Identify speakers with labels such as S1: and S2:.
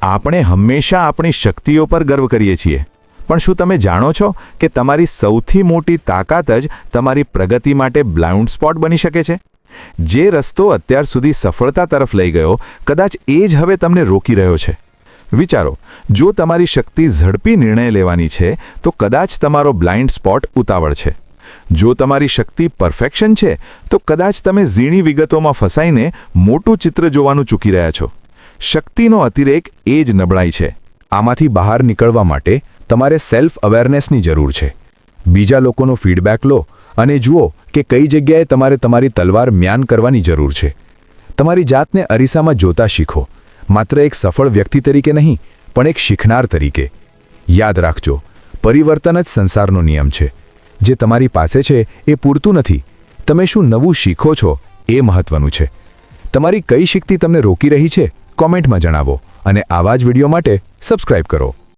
S1: આપણે હંમેશા આપણી શક્તિઓ પર ગર્વ કરીએ છીએ, પણ શું તમે જાણો છો કે તમારી સૌથી મોટી તાકાત જ તમારી પ્રગતિ માટે બ્લાઇન્ડ સ્પોટ બની શકે છે? જે રસ્તો અત્યાર સુધી સફળતા તરફ લઈ ગયો, કદાચ એ જ હવે તમને રોકી રહ્યો છે. વિચારો, જો તમારી શક્તિ ઝડપી નિર્ણય લેવાની છે, તો કદાચ તમારો બ્લાઇન્ડ સ્પોટ ઉતાવળ છે. જો તમારી શક્તિ પરફેક્શન છે, તો કદાચ તમે ઝીણી વિગતોમાં ફસાઈને મોટું ચિત્ર જોવાનું ચૂકી રહ્યા છો. શક્તિનો અતિરેક એ જ નબળાઈ છે.
S2: આમાંથી બહાર નીકળવા માટે તમારે સેલ્ફ અવેરનેસની જરૂર છે. બીજા લોકોનો ફીડબેક લો અને જુઓ કે કઈ જગ્યાએ તમારે તમારી તલવાર મ્યાન કરવાની જરૂર છે. તમારી જાતને અરીસામાં જોતા શીખો, માત્ર એક સફળ વ્યક્તિ તરીકે નહીં, પણ એક શીખનાર તરીકે. યાદ રાખજો, પરિવર્તન જ સંસારનો નિયમ છે. જે તમારી પાસે છે એ પૂરતું નથી, તમે શું નવું શીખો છો એ મહત્વનું છે. તમારી કઈ શક્તિ તમને રોકી રહી છે, કોમેન્ટમાં જણાવો અને આવા જ વિડીયો માટે સબસ્ક્રાઇબ કરો.